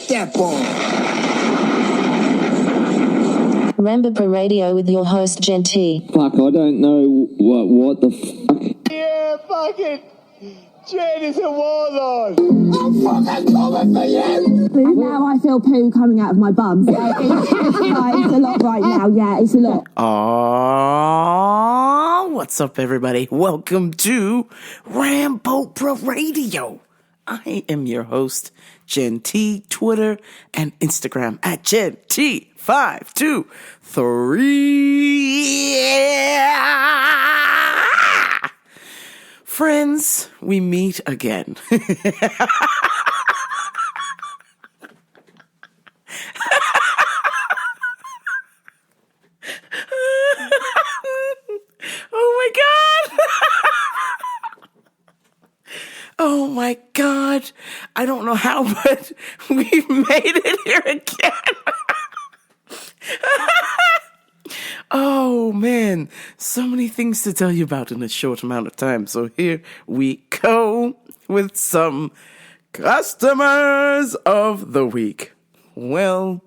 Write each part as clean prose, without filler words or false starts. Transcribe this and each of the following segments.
that ball. Rambo Radio with your host, Jen T. Fuck, I don't know what the fuck. Yeah, fucking Jen is a warlord. I'm fucking coming for you. Now I feel poo coming out of my bum. So it's a lot right now. Yeah, it's a lot. Aww, what's up, everybody? Welcome to Rambo Radio. I am your host, Jen T. Twitter and Instagram at Jen T523. Friends, we meet again. Oh my God. Oh my God. I don't know how, but we've made it here again. Oh man, so many things to tell you about in a short amount of time. So here we go with some customers of the week. Well,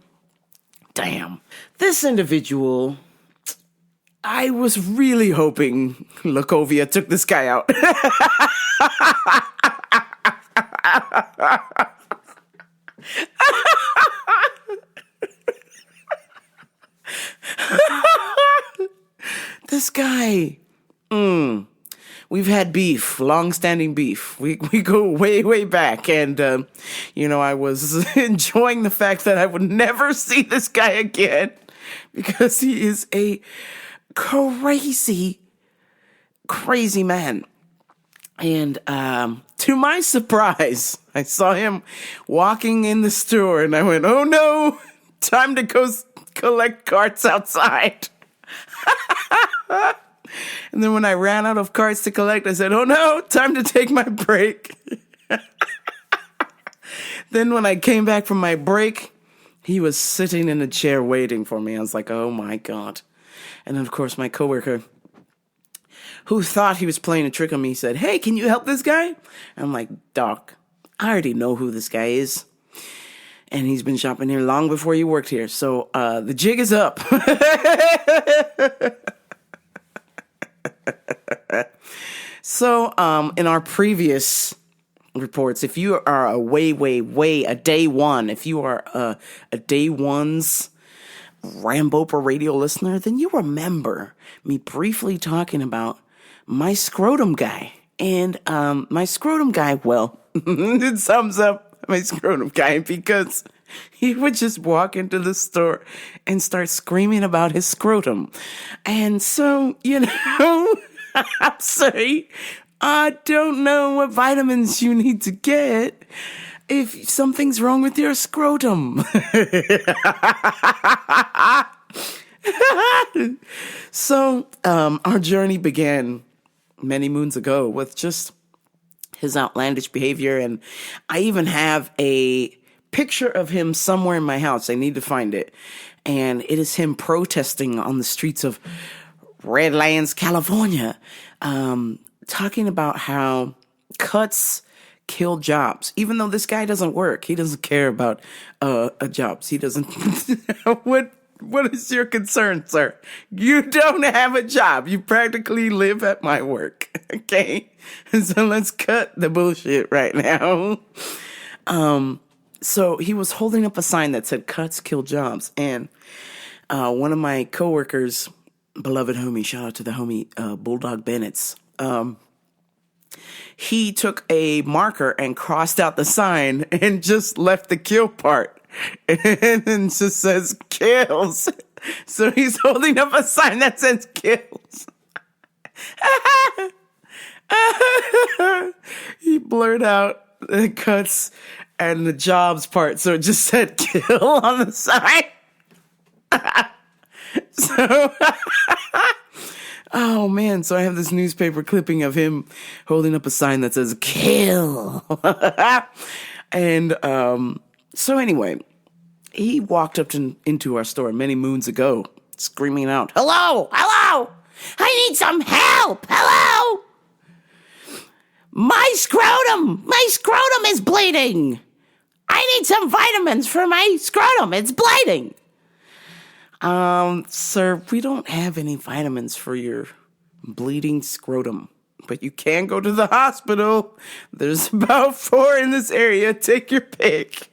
damn. This individual, I was really hoping Lakovia took this guy out. This guy, we've had beef, long-standing beef. We go way, way back. And, I was enjoying the fact that I would never see this guy again because he is a crazy, crazy man. And to my surprise, I saw him walking in the store and I went, oh no, time to go collect carts outside. And then when I ran out of carts to collect, I said, oh no, time to take my break. Then when I came back from my break, he was sitting in a chair waiting for me. I was like, oh my God. And then of course my coworker, who thought he was playing a trick on me, said, hey, can you help this guy? And I'm like, Doc, I already know who this guy is. And he's been shopping here long before you worked here. So the jig is up. So in our previous reports, if you are a day one, if you are a day one's Rambo Radio listener, then you remember me briefly talking about my scrotum guy. And my scrotum guy, well, it sums up my scrotum guy because he would just walk into the store and start screaming about his scrotum. And so, I'm sorry, I don't know what vitamins you need to get if something's wrong with your scrotum. So, our journey began many moons ago with just his outlandish behavior, and I even have a picture of him somewhere in my house. I need to find it. And it is him protesting on the streets of Redlands, California, talking about how cuts kill jobs. Even though this guy doesn't work, he doesn't care about jobs. He doesn't. What is your concern, sir? You don't have a job. You practically live at my work. Okay? So let's cut the bullshit right now. So he was holding up a sign that said cuts kill jobs. And one of my coworkers, beloved homie, shout out to the homie Bulldog Bennett's, he took a marker and crossed out the sign and just left the kill part. And it just says kills. So he's holding up a sign that says kills. He blurred out the cuts and the jobs part, so it just said kill on the sign. So, oh man, so I have this newspaper clipping of him holding up a sign that says kill. And so anyway, he walked up into our store many moons ago, screaming out, hello, I need some help, hello. My scrotum is bleeding. I need some vitamins for my scrotum. It's bleeding. Sir, we don't have any vitamins for your bleeding scrotum, but you can go to the hospital. There's about 4 in this area. Take your pick.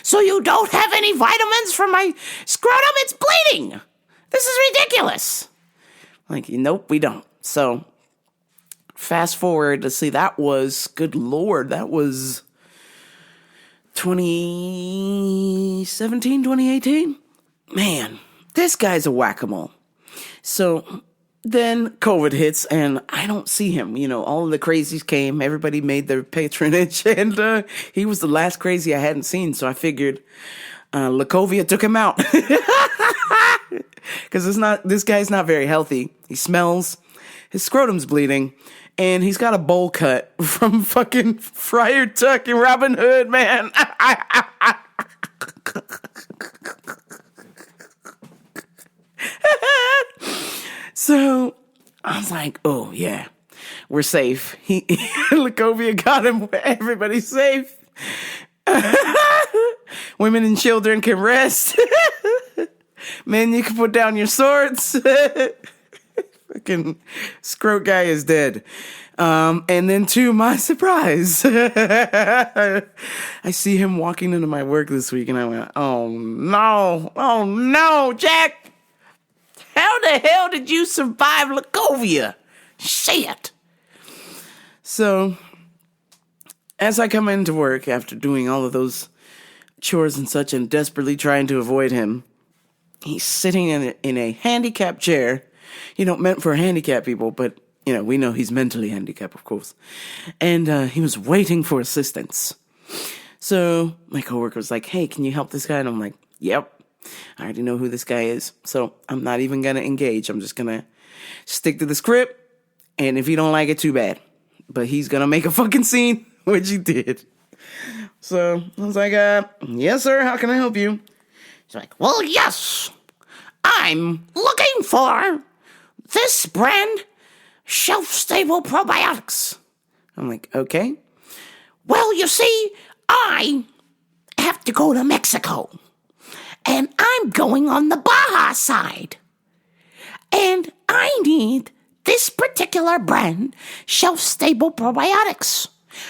So you don't have any vitamins for my scrotum? It's bleeding. This is ridiculous. Like, nope, we don't. So fast forward to see, that was, good Lord, that was 2017, 2018. Man, this guy's a whack-a-mole. So then COVID hits and I don't see him. You know, all of the crazies came. Everybody made their patronage and he was the last crazy I hadn't seen. So I figured Lacovia took him out. Because this guy's not very healthy. He smells. His scrotum's bleeding. And he's got a bowl cut from fucking Friar Tuck and Robin Hood, man. So I was like, oh, yeah, we're safe. Lacovia got him. Everybody's safe. Women and children can rest. Men, you can put down your swords. Fucking scrote guy is dead. And then to my surprise, I see him walking into my work this week and I went, oh no, Jack. How the hell did you survive Lacovia? Shit. So as I come into work after doing all of those chores and such and desperately trying to avoid him, he's sitting in a handicapped chair, meant for handicapped people, but, we know he's mentally handicapped, of course. And he was waiting for assistance. So my coworker was like, hey, can you help this guy? And I'm like, yep, I already know who this guy is. So I'm not even going to engage. I'm just going to stick to the script. And if you don't like it, too bad. But he's going to make a fucking scene, which he did. So I was like, yes, sir, how can I help you? He's like, well, yes, I'm looking for this brand shelf-stable probiotics. I'm like, okay. Well, you see, I have to go to Mexico, and I'm going on the Baja Side, and I need this particular brand shelf-stable probiotics,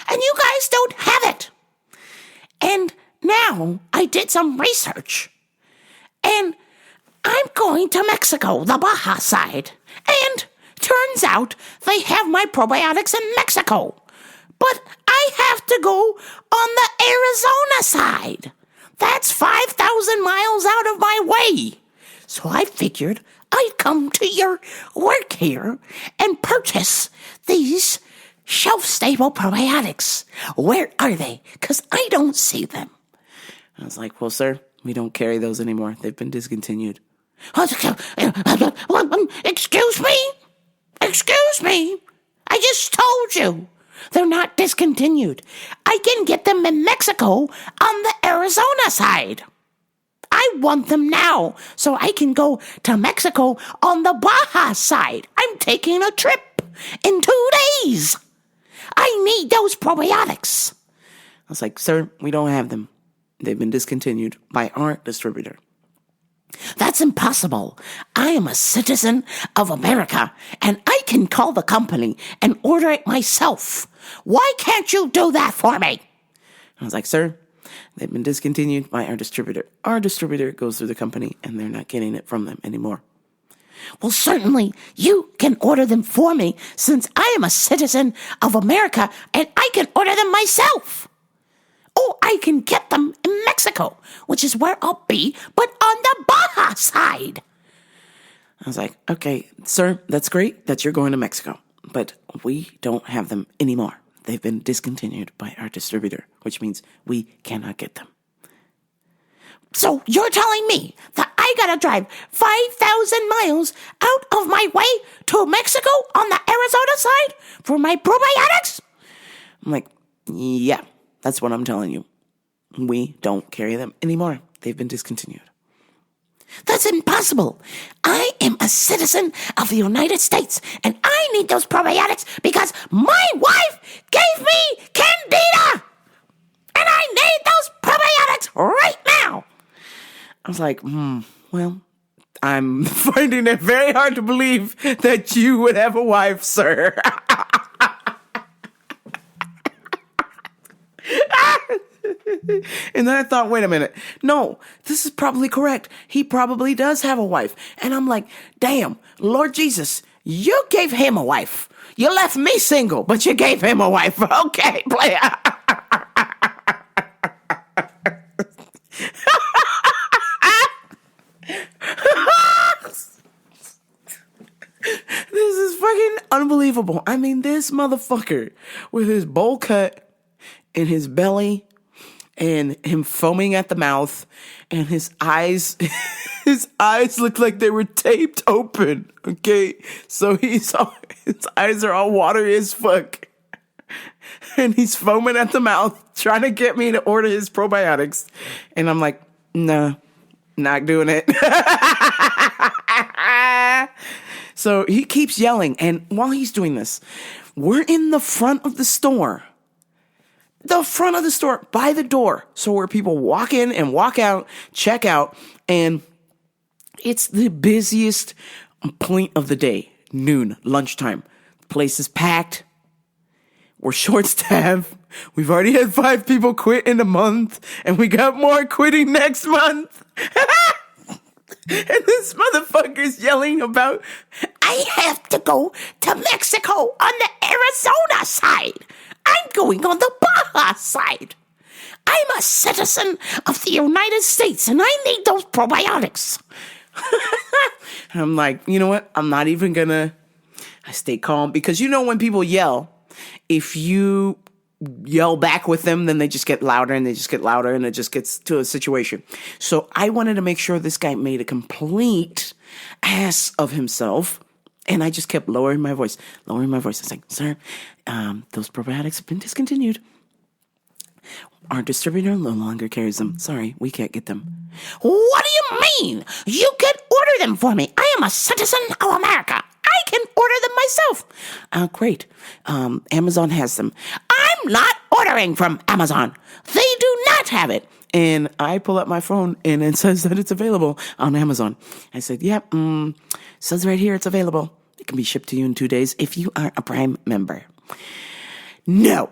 and you guys don't have it. And now I did some research, and I'm going to Mexico, the Baja Side, and turns out they have my probiotics in Mexico, but I have to go on the Arizona side. That's 5,000 miles out of my way. So I figured I'd come to your work here and purchase these shelf-stable probiotics. Where are they? Because I don't see them. I was like, well, sir, we don't carry those anymore. They've been discontinued. Excuse me? Excuse me? I just told you. They're not discontinued. I can get them in Mexico on the Arizona side. I want them now so I can go to Mexico on the Baja side. I'm taking a trip in 2 days. I need those probiotics. I was like, sir, we don't have them. They've been discontinued by our distributor. That's impossible. I am a citizen of America, and I can call the company and order it myself. Why can't you do that for me? I was like, sir, they've been discontinued by our distributor. Our distributor goes through the company, and they're not getting it from them anymore. Well, certainly you can order them for me, since I am a citizen of America, and I can order them myself. Oh, I can get them in Mexico, which is where I'll be, but on the Baja side. I was like, okay, sir, that's great that you're going to Mexico, but we don't have them anymore. They've been discontinued by our distributor, which means we cannot get them. So you're telling me that I gotta drive 5,000 miles out of my way to Mexico on the Arizona side for my probiotics? I'm like, yeah. That's what I'm telling you. We don't carry them anymore. They've been discontinued. That's impossible. I am a citizen of the United States, and I I need those probiotics because my wife gave me candida. And I need those probiotics right now. I was like, well, I'm finding it very hard to believe that you would have a wife, sir. And then I thought, wait a minute. No, this is probably correct. He probably does have a wife. And I'm like, damn, Lord Jesus, you gave him a wife. You left me single, but you gave him a wife. Okay, player. This is fucking unbelievable. I mean, this motherfucker with his bowl cut and his belly and him foaming at the mouth and his eyes look like they were taped open. Okay. So his eyes are all watery as fuck. And he's foaming at the mouth, trying to get me to order his probiotics. And I'm like, nah, not doing it. So he keeps yelling. And while he's doing this, we're in the front of the store. The front of the store, by the door. So where people walk in and walk out, check out. And it's the busiest point of the day. Noon, lunchtime. The place is packed. We're short-staffed. We've already had 5 people quit in a month. And we got more quitting next month. And this motherfucker's yelling about, I have to go to Mexico on the Arizona side. I'm going on the Baja Side. I'm a citizen of the United States, and I need those probiotics. I'm like, you know what? I'm not even gonna. I stay calm because you know when people yell, if you yell back with them, then they just get louder and they just get louder and it just gets to a situation. So I wanted to make sure this guy made a complete ass of himself. And I just kept lowering my voice. I was like, sir, those probiotics have been discontinued. Our distributor no longer carries them. Sorry, we can't get them. What do you mean? You can order them for me. I am a citizen of America. I can order them myself. Great. Amazon has them. I'm not ordering from Amazon. They do not have it. And I pull up my phone and it says that it's available on Amazon. I said, yep, says right here it's available. It can be shipped to you in 2 days if you are a Prime member. No,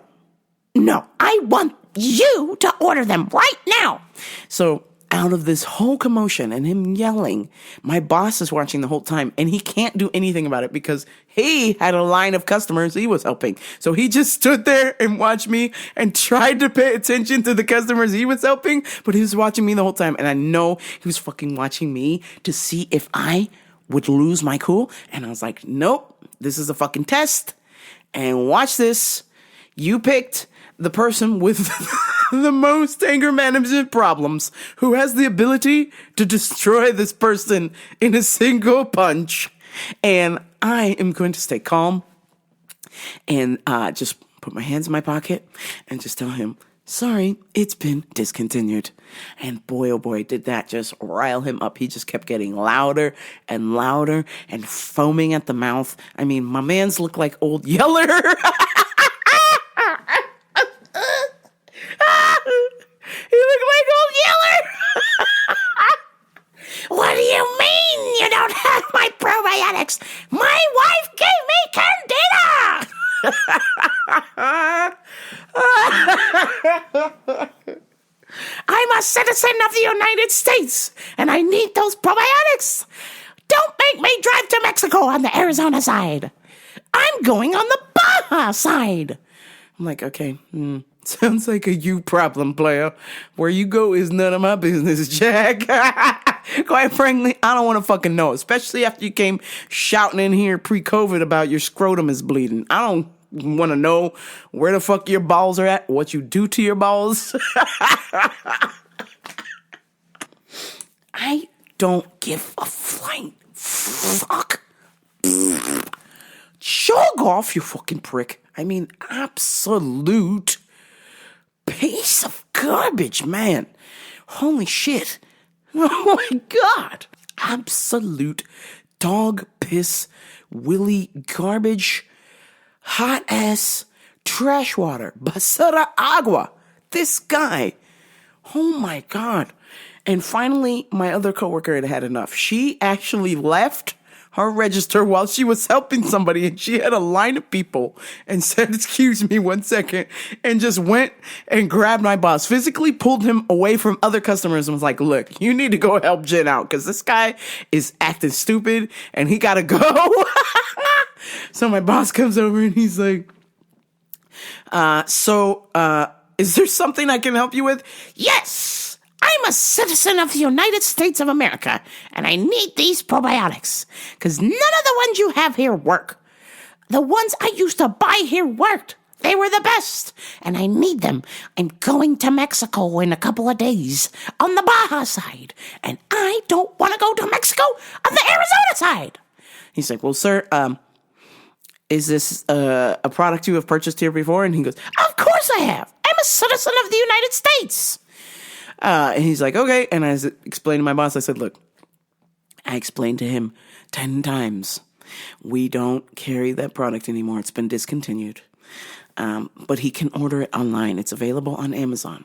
I want you to order them right now. So out of this whole commotion and him yelling, my boss is watching the whole time and he can't do anything about it because he had a line of customers he was helping. So he just stood there and watched me and tried to pay attention to the customers he was helping, but he was watching me the whole time. And I know he was fucking watching me to see if I would lose my cool. And I was like, nope, this is a fucking test. And watch this. You picked the person with the most anger management problems, who has the ability to destroy this person in a single punch. And I am going to stay calm and just put my hands in my pocket and just tell him, sorry, it's been discontinued. And boy, oh boy, did that just rile him up. He just kept getting louder and louder and foaming at the mouth. I mean, my mans look like Old Yeller. He looked like Old Yeller. What do you mean you don't have my probiotics? My wife gave me candida. I'm a citizen of the United States, and I need those probiotics. Don't make me drive to Mexico on the Arizona side. I'm going on the Baja side. I'm like, okay, sounds like a you problem, player. Where you go is none of my business, Jack. Quite frankly, I don't want to fucking know, especially after you came shouting in here pre-COVID about your scrotum is bleeding. I don't want to know where the fuck your balls are at, what you do to your balls. I don't give a flying fuck. Jog off, you fucking prick. I mean, absolute piece of garbage, man. Holy shit. Oh my God. Absolute dog piss Willie garbage, hot ass trash water, basura agua. This guy, oh my God. And finally, my other coworker had had enough. She actually left her register while she was helping somebody, and she had a line of people and said, "Excuse me 1 second," and just went and grabbed my boss, physically pulled him away from other customers and was like, "Look, you need to go help Jen out because this guy is acting stupid and he gotta go." So my boss comes over and he's like, is there something I can help you with? Yes! I'm a citizen of the United States of America, and I need these probiotics, because none of the ones you have here work. The ones I used to buy here worked. They were the best, and I need them. I'm going to Mexico in a couple of days on the Baja Side, and I don't want to go to Mexico on the Arizona side. He's like, well, sir, is this a product you have purchased here before? And he goes, of course I have. I'm a citizen of the United States. And he's like, okay. And I explained to my boss, I said, look, I explained to him 10 times. We don't carry that product anymore. It's been discontinued. But he can order it online. It's available on Amazon.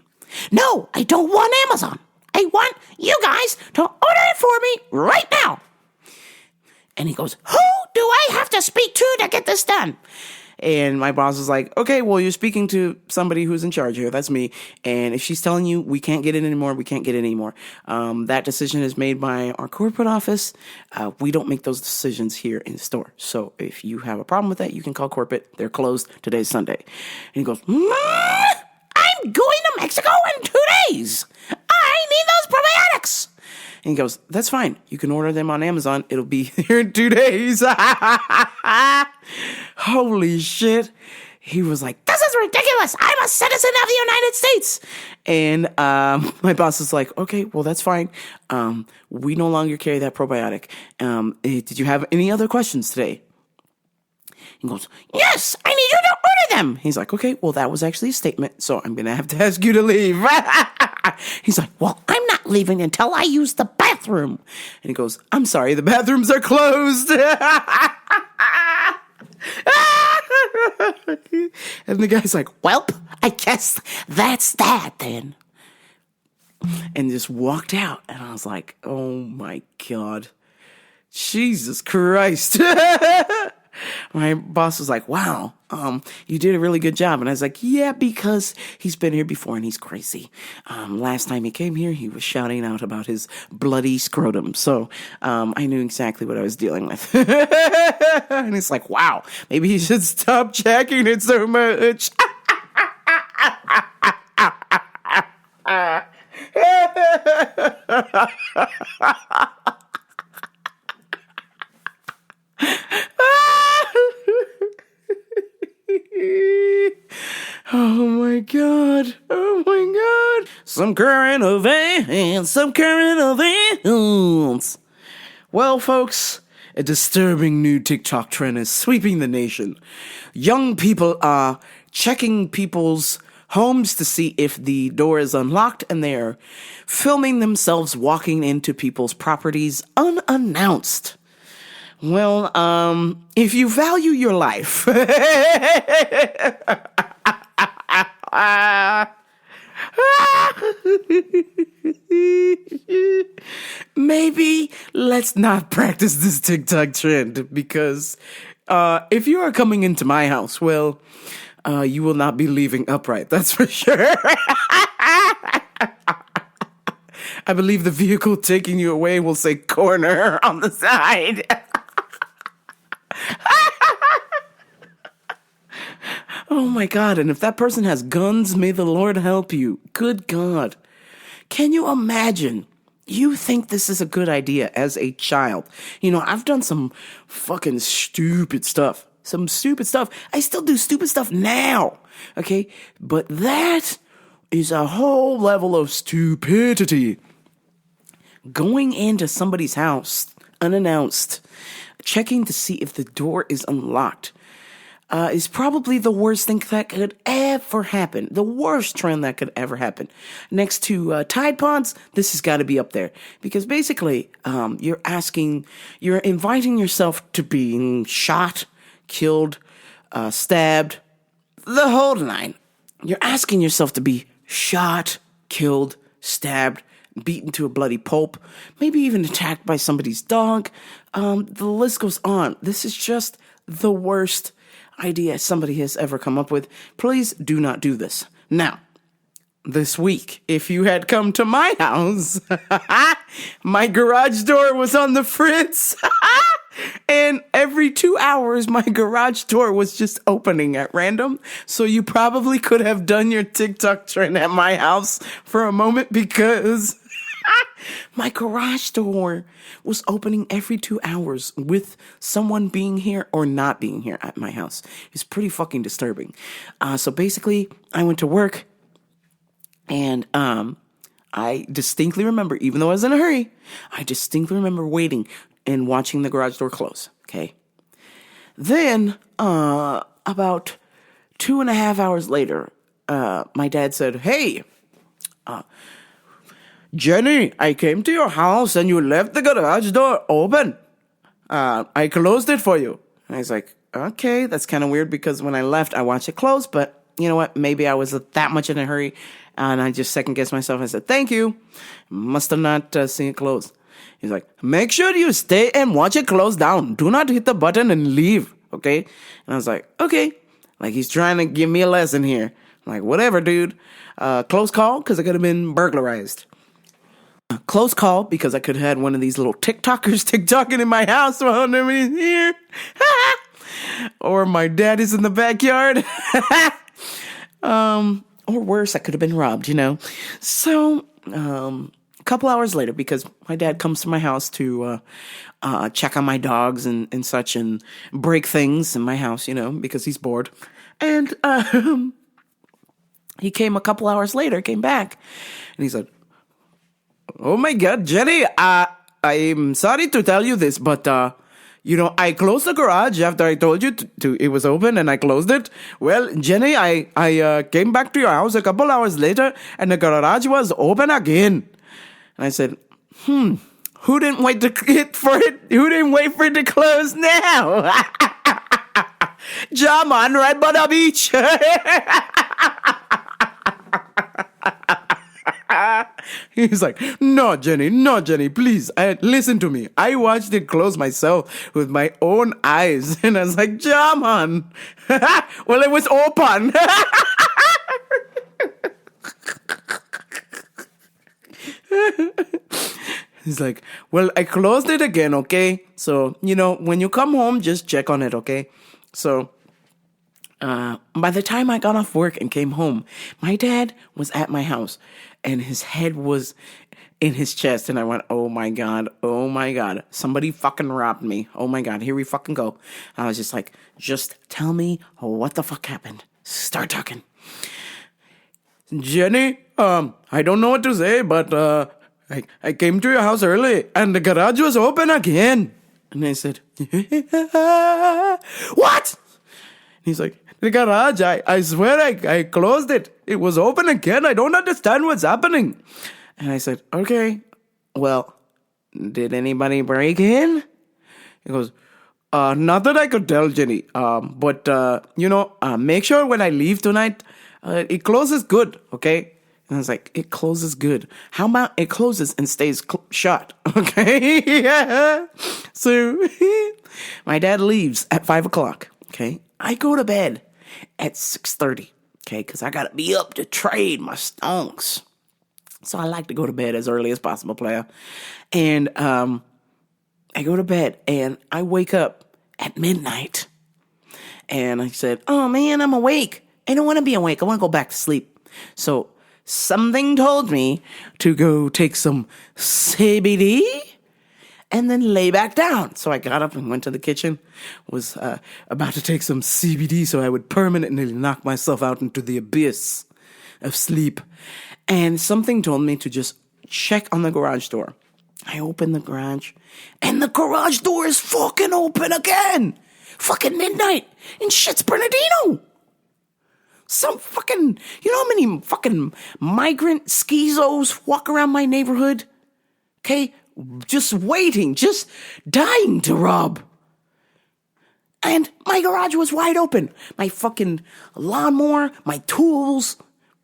No, I don't want Amazon. I want you guys to order it for me right now. And he goes, who do I have to speak to get this done? And my boss is like, okay, well, you're speaking to somebody who's in charge here. That's me. And if she's telling you we can't get it anymore, we can't get it anymore. That decision is made by our corporate office. We don't make those decisions here in the store. So if you have a problem with that, you can call corporate. They're closed. Today's Sunday. And he goes, I'm going to Mexico in 2 days. I need those probiotics. And he goes, that's fine. You can order them on Amazon. It'll be here in 2 days. Holy shit. He was like, this is ridiculous. I'm a citizen of the United States. And my boss is like, okay, well, that's fine. We no longer carry that probiotic. Did you have any other questions today? He goes, yes, I need you to order them. He's like, okay, well, that was actually a statement, so I'm going to have to ask you to leave. He's like, well, I'm not leaving until I use the bathroom. And he goes, I'm sorry, the bathrooms are closed. And the guy's like, welp, I guess that's that then. And just walked out. And I was like, oh my God. Jesus Christ. My boss was like, wow, you did a really good job. And I was like, yeah, because he's been here before and he's crazy. Last time he came here, he was shouting out about his bloody scrotum. So I knew exactly what I was dealing with. And it's like, wow, maybe he should stop checking it so much. Oh my God. Oh my God. Some current events. Well, folks, a disturbing new TikTok trend is sweeping the nation. Young people are checking people's homes to see if the door is unlocked, and they're filming themselves walking into people's properties unannounced. Well, if you value your life, maybe let's not practice this TikTok trend, because if you are coming into my house, well, you will not be leaving upright, that's for sure. I believe the vehicle taking you away will say corner on the side. Oh my God, and if that person has guns, may the Lord help you. Good God. Can you imagine? You think this is a good idea as a child. You know, I've done some fucking stupid stuff. I still do stupid stuff now. Okay? But that is a whole level of stupidity. Going into somebody's house unannounced, checking to see if the door is unlocked. is probably the worst thing that could ever happen. The worst trend that could ever happen. Next to Tide Pods, this has got to be up there. Because basically, you're inviting yourself to being shot, killed, stabbed, the whole nine. You're asking yourself to be shot, killed, stabbed, beaten to a bloody pulp, maybe even attacked by somebody's dog. The list goes on. This is just the worst idea somebody has ever come up with. Please do not do this. Now, this week, if you had come to my house, my garage door was on the fritz. And every 2 hours, my garage door was just opening at random. So you probably could have done your TikTok trend at my house for a moment because my garage door was opening every 2 hours with someone being here or not being here at my house. It's pretty fucking disturbing. So basically, I went to work and I distinctly remember, even though I was in a hurry, I distinctly remember waiting and watching the garage door close, okay? Then, about 2.5 hours later, my dad said, "Hey, Jenny, I came to your house and you left the garage door open. I closed it for you." And I was like, okay, that's kind of weird because when I left, I watched it close, but you know what? Maybe I was that much in a hurry and I just second-guessed myself. I said, "Thank you. Must have not seen it closed." He's like, "Make sure you stay and watch it close down. Do not hit the button and leave, okay?" And I was like, okay. Like, he's trying to give me a lesson here. I'm like, whatever, dude. Close call, because I could have been burglarized. Close call, because I could have had one of these little TikTokers TikToking in my house while nobody's here. Or my dad is in the backyard. Or worse, I could have been robbed, you know. So, a couple hours later, because my dad comes to my house to check on my dogs and such and break things in my house, you know, because he's bored. And he came a couple hours later, came back, and he said, "Oh my God, Jenny, I'm sorry to tell you this, but I closed the garage after I told you to it was open and I closed it. Well, Jenny, I came back to your house a couple hours later and the garage was open again." And I said, who didn't wait for it to close now? Jam on right by the beach. He's like, no, Jenny, please, listen to me. I watched it close myself with my own eyes. And I was like, "Jam on." Well, it was open. He's like, "Well, I closed it again, okay? So, when you come home, just check on it, okay?" So, by the time I got off work and came home, my dad was at my house and his head was in his chest. And I went, oh my God, somebody fucking robbed me. Oh my God, here we fucking go. And I was just like, just tell me what the fuck happened. Start talking. "Jenny, I don't know what to say, but I came to your house early and the garage was open again." And I said, "What?" And he's like, "The garage, I swear I closed it. It was open again. I don't understand what's happening." And I said, "Okay, well, did anybody break in?" He goes, "Not that I could tell, Jenny. But make sure when I leave tonight, it closes good, okay?" And I was like, "It closes good. How about it closes and stays shut, okay?" Yeah. So my dad leaves at 5 o'clock, okay? I go to bed at 6:30, okay? Because I got to be up to trade my stonks. So I like to go to bed as early as possible, player. And I go to bed and I wake up at midnight. And I said, "Oh man, I'm awake. I don't want to be awake. I want to go back to sleep." So something told me to go take some CBD and then lay back down. So I got up and went to the kitchen, was about to take some CBD so I would permanently knock myself out into the abyss of sleep. And something told me to just check on the garage door. I opened the garage, and the garage door is fucking open again. fucking midnight in Shits Bernardino. Some fucking, you know how many fucking migrant schizos walk around my neighborhood? Okay? Just waiting, just dying to rob. And my garage was wide open. My fucking lawnmower, my tools,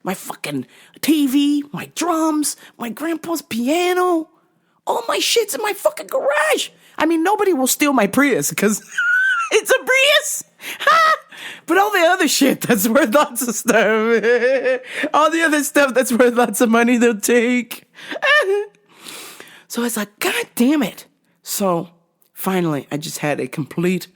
my fucking TV, my drums, my grandpa's piano, all my shit's in my fucking garage. I mean, nobody will steal my Prius because it's a Prius. But all the other shit, that's worth lots of stuff. All the other stuff, that's worth lots of money they'll take. So I was like, God damn it. So finally, I just had a complete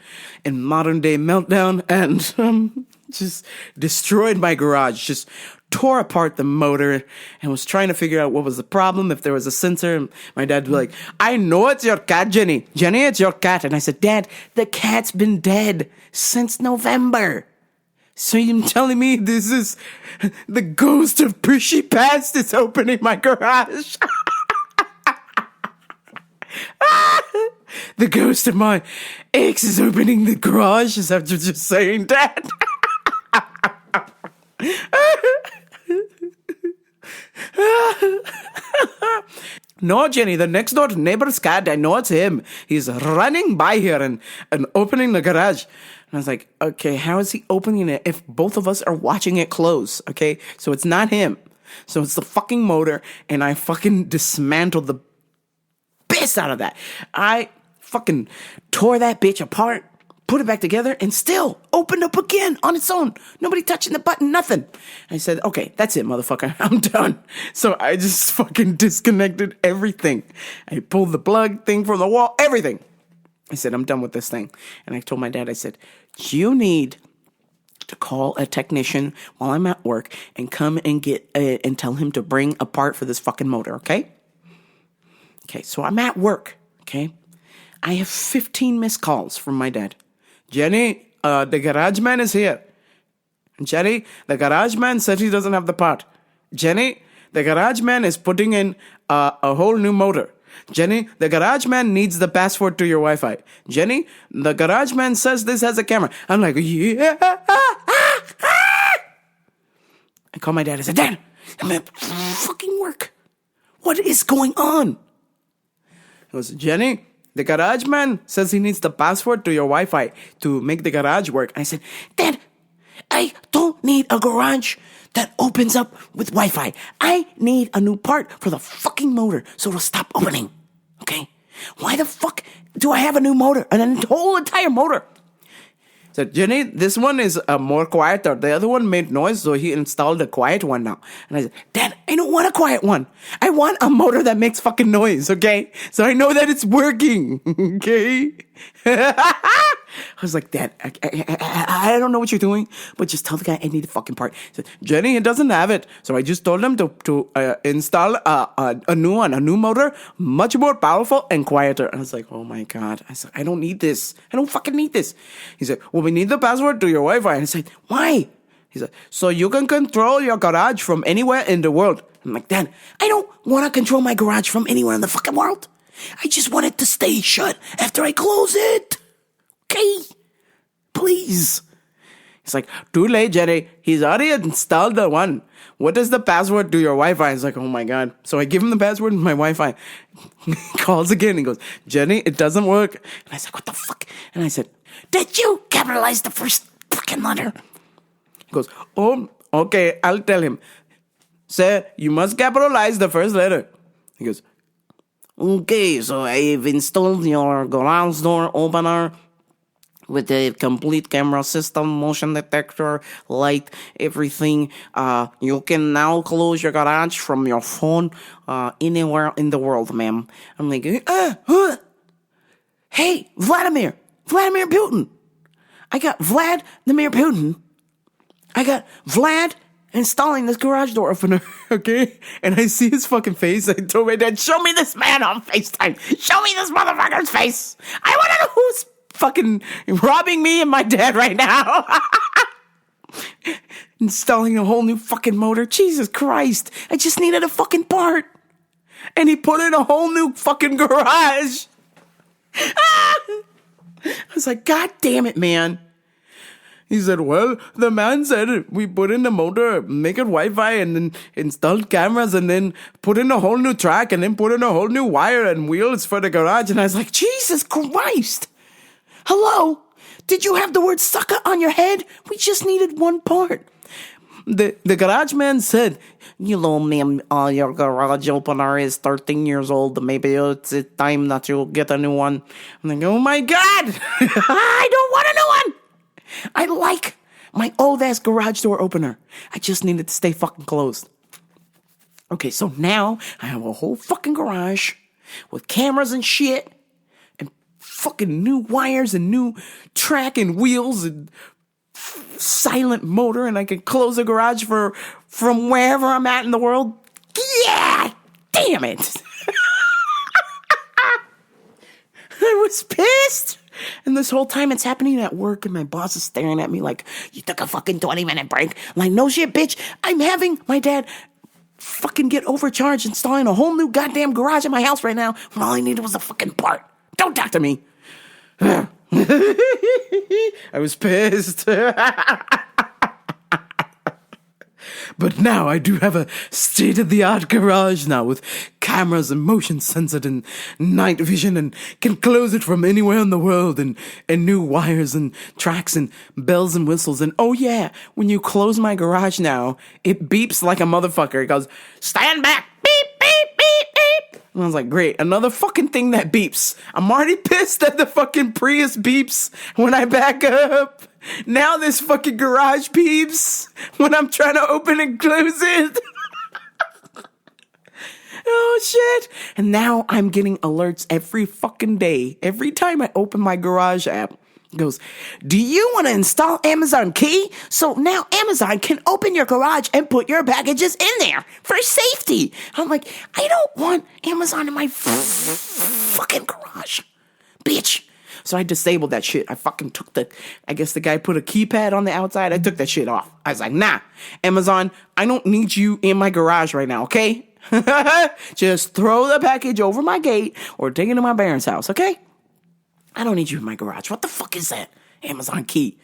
and modern day meltdown and just destroyed my garage. Just tore apart the motor and was trying to figure out what was the problem, if there was a sensor. And my dad was like, I know it's your cat, Jenny. Jenny, it's your cat. And I said, Dad, the cat's been dead since November. So you're telling me this is the ghost of Prishy Past is opening my garage? The ghost of my ex is opening the garage? Is that what you're just saying, Dad? No, Jenny, the next door neighbor's cat, I know it's him. He's running by here and opening the garage. And I was like, okay, how is he opening it if both of us are watching it close? Okay, so it's not him. So it's the fucking motor, and I fucking dismantled the piss out of that. I fucking tore that bitch apart, put it back together, and still opened up again on its own. Nobody touching the button, nothing. I said, okay, that's it, motherfucker. I'm done. So I just fucking disconnected everything. I pulled the plug thing from the wall, everything. I said, I'm done with this thing. And I told my dad, I said, you need to call a technician while I'm at work and come and get and tell him to bring a part for this fucking motor, okay? Okay, so I'm at work, okay? I have 15 missed calls from my dad. Jenny, the garage man is here. Jenny, the garage man said he doesn't have the part. Jenny, the garage man is putting in a whole new motor. Jenny, the garage man needs the password to your Wi-Fi. Jenny, the garage man says this has a camera. I'm like, yeah. I call my dad. I said, Dad, I'm at fucking work. What is going on? He goes, Jenny, the garage man says he needs the password to your Wi-Fi to make the garage work. And I said, Dad, I don't need a garage that opens up with Wi-Fi. I need a new part for the fucking motor so it'll stop opening. Okay? Why the fuck do I have a new motor? A whole entire motor. So, Jenny, this one is more quieter. The other one made noise, so he installed a quiet one now. And I said, Dad, I don't want a quiet one. I want a motor that makes fucking noise, okay? So I know that it's working, okay? I was like, Dad, I don't know what you're doing, but just tell the guy I need a fucking part. He said, Jenny, he doesn't have it. So I just told him to install a new one, a new motor, much more powerful and quieter. And I was like, oh my God. I said, I don't need this. I don't fucking need this. He said, well, we need the password to your Wi-Fi. And I said, why? He said, so you can control your garage from anywhere in the world. I'm like, Dad, I don't want to control my garage from anywhere in the fucking world. I just want it to stay shut after I close it. Okay? Please. He's like, too late, Jenny. He's already installed the one. What is the password to your Wi-Fi? He's like, oh my God. So I give him the password to my Wi-Fi. He calls again. He goes, Jenny, it doesn't work. And I said, what the fuck? And I said, did you capitalize the first fucking letter? He goes, oh, okay, I'll tell him. Sir, you must capitalize the first letter. He goes, okay, so I've installed your garage door opener with the complete camera system, motion detector, light, everything. You can now close your garage from your phone anywhere in the world, ma'am. I'm like, hey, Vladimir Putin. I got Vladimir Putin. I got Vlad installing this garage door opener, okay? And I see his fucking face. I told my dad, show me this man on FaceTime. Show me this motherfucker's face. I want to know who's fucking robbing me and my dad right now. Installing a whole new fucking motor. Jesus Christ. I just needed a fucking part. And he put in a whole new fucking garage. I was like, God damn it, man. He said, well, the man said we put in the motor, make it Wi-Fi, and then install cameras, and then put in a whole new track, and then put in a whole new wire and wheels for the garage. And I was like, Jesus Christ. Hello? Did you have the word sucker on your head? We just needed one part. The garage man said, you know, ma'am, your garage opener is 13 years old. Maybe it's time that you get a new one. I'm like, oh my God. I don't want a new one. I like my old-ass garage door opener. I just need it to stay fucking closed. Okay, so now I have a whole fucking garage with cameras and shit and fucking new wires and new track and wheels and silent motor, and I can close the garage from wherever I'm at in the world. Yeah! Damn it! I was pissed. And this whole time it's happening at work, and my boss is staring at me like, you took a fucking 20-minute break. I'm like, no shit, bitch. I'm having my dad fucking get overcharged installing a whole new goddamn garage in my house right now when all I needed was a fucking part. Don't talk to me. I was pissed. But now I do have a state-of-the-art garage now with cameras and motion sensor and night vision, and can close it from anywhere in the world, and new wires and tracks and bells and whistles. And oh yeah, when you close my garage now, it beeps like a motherfucker. It goes, stand back, beep, beep, beep, beep. And I was like, great, another fucking thing that beeps. I'm already pissed that the fucking Prius beeps when I back up. Now this fucking garage beeps when I'm trying to open and close it. Oh shit. And now I'm getting alerts every fucking day. Every time I open my garage app, it goes, do you want to install Amazon Key? So now Amazon can open your garage and put your packages in there for safety. I'm like, I don't want Amazon in my fucking garage. Bitch. So I disabled that shit. I fucking took I guess the guy put a keypad on the outside. I took that shit off. I was like, nah, Amazon, I don't need you in my garage right now, okay? Just throw the package over my gate or take it to my parents' house, okay? I don't need you in my garage. What the fuck is that? Amazon Key.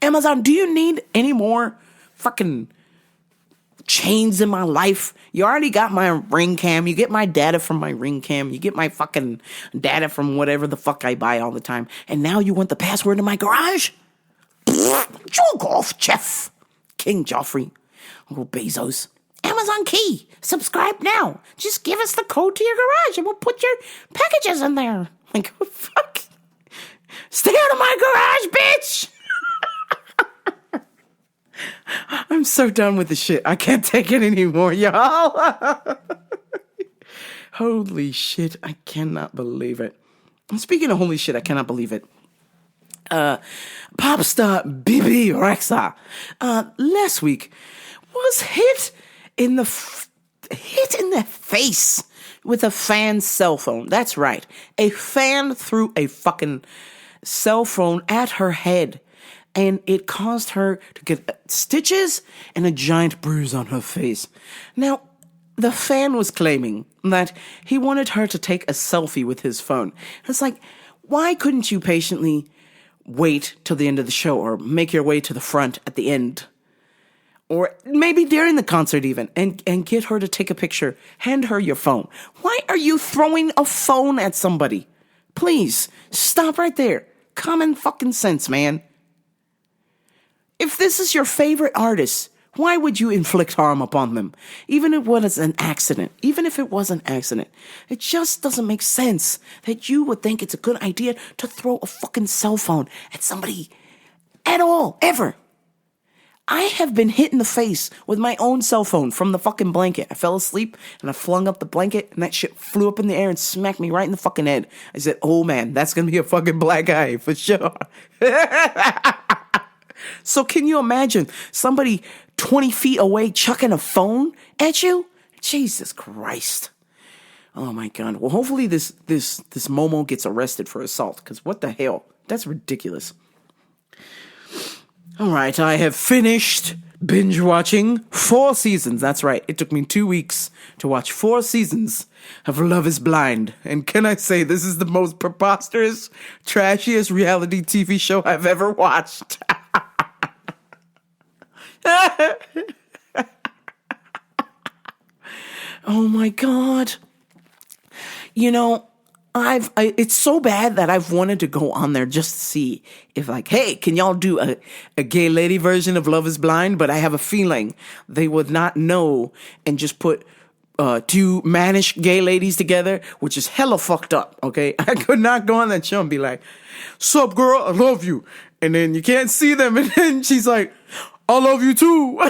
Amazon, do you need any more fucking chains in my life? You already got my Ring Cam. You get my data from my Ring Cam. You get my fucking data from whatever the fuck I buy all the time. And now you want the password to my garage? Joke off, Jeff. King Joffrey. Uncle Bezos. Amazon Key. Subscribe now. Just give us the code to your garage and we'll put your packages in there. Like, fuck. Stay out of my garage, bitch. I'm so done with the shit. I can't take it anymore, y'all. Holy shit, I cannot believe it. Speaking of holy shit, I cannot believe it. Pop star Bibi Rexha last week was hit in the face with a fan's cell phone. That's right. A fan threw a fucking cell phone at her head, and it caused her to get stitches and a giant bruise on her face. Now, the fan was claiming that he wanted her to take a selfie with his phone. It's like, why couldn't you patiently wait till the end of the show, or make your way to the front at the end, or maybe during the concert even, and get her to take a picture, hand her your phone? Why are you throwing a phone at somebody? Please, stop right there. Common fucking sense, man. If this is your favorite artist, why would you inflict harm upon them? Even if it was an accident. Even if it was an accident. It just doesn't make sense that you would think it's a good idea to throw a fucking cell phone at somebody at all, ever. I have been hit in the face with my own cell phone from the fucking blanket. I fell asleep and I flung up the blanket and that shit flew up in the air and smacked me right in the fucking head. I said, oh man, that's gonna be a fucking black eye for sure. So can you imagine somebody 20 feet away chucking a phone at you? Jesus Christ. Oh my God. Well, hopefully this Momo gets arrested for assault, because what the hell? That's ridiculous. All right, I have finished binge watching 4 seasons. That's right. It took me 2 weeks to watch 4 seasons of Love is Blind. And can I say, this is the most preposterous, trashiest reality TV show I've ever watched. Oh my God. You know, it's so bad that I've wanted to go on there just to see if, like, hey, can y'all do a gay lady version of Love is Blind? But I have a feeling they would not know and just put 2 mannish gay ladies together, which is hella fucked up, okay? I could not go on that show and be like, sup, girl, I love you. And then you can't see them, and then she's like, I love you too.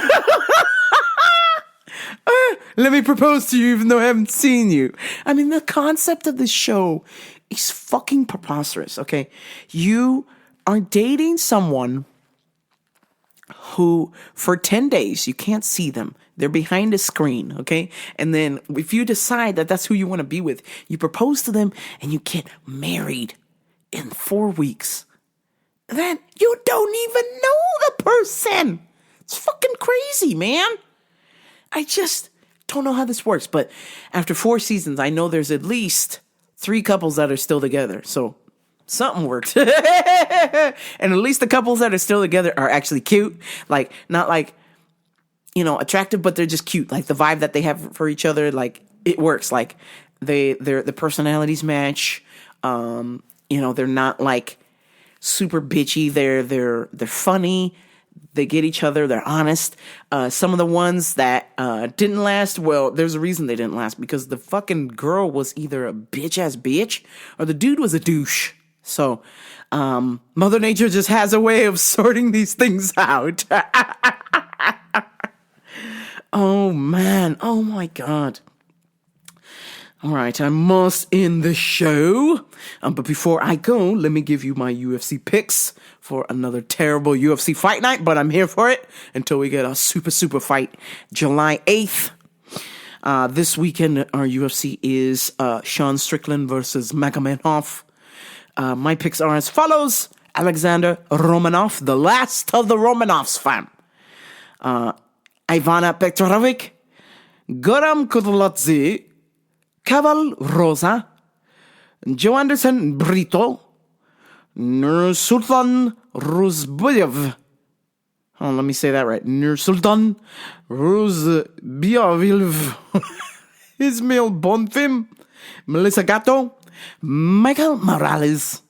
Let me propose to you even though I haven't seen you. I mean, the concept of this show is fucking preposterous, okay? You are dating someone who, for 10 days, you can't see them. They're behind a screen, okay? And then if you decide that that's who you want to be with, you propose to them and you get married in 4 weeks. Then you don't even know the person. It's fucking crazy, man. I just don't know how this works. But after 4 seasons, I know there's at least 3 couples that are still together. So something worked. And at least the couples that are still together are actually cute. Like, not like, you know, attractive, but they're just cute. Like the vibe that they have for each other, like it works. Like the personalities match. You know, they're not like super bitchy. They're funny. They get each other. They're honest. Some of the ones that didn't last, well, there's a reason they didn't last, because the fucking girl was either a bitch-ass bitch or the dude was a douche. So Mother Nature just has a way of sorting these things out. Oh, man. Oh, my God. All right, I must end the show. But before I go, let me give you my UFC picks for another terrible UFC fight night. But I'm here for it until we get a super fight July 8th. This weekend, our UFC is Sean Strickland versus Magomedov. My picks are as follows. Alexander Romanov, the last of the Romanovs, fam. Ivana Petrovic, Goram Kudladze, Kaval Rosa, Joe Anderson Brito, Nursultan Ruzbiev. Oh, let me say that right. Nursultan Ruzbiev, Ismail Bonfim, Melissa Gatto, Michael Morales,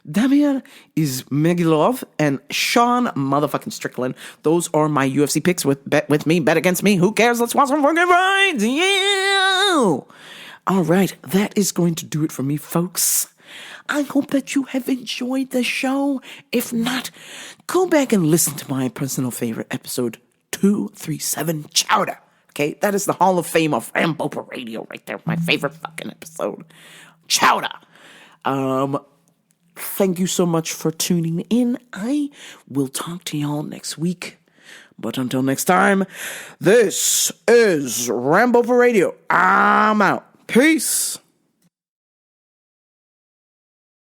Damir Ismagilov, and Sean motherfucking Strickland. Those are my UFC picks. Bet with me, bet against me. Who cares? Let's watch some fucking fights. Yeah. All right, that is going to do it for me, folks. I hope that you have enjoyed the show. If not, go back and listen to my personal favorite episode 237, Chowder. Okay, that is the Hall of Fame of Rambo Radio right there. My favorite fucking episode, Chowder. Thank you so much for tuning in. I will talk to y'all next week. But until next time, this is Rambo for Radio. I'm out. Peace.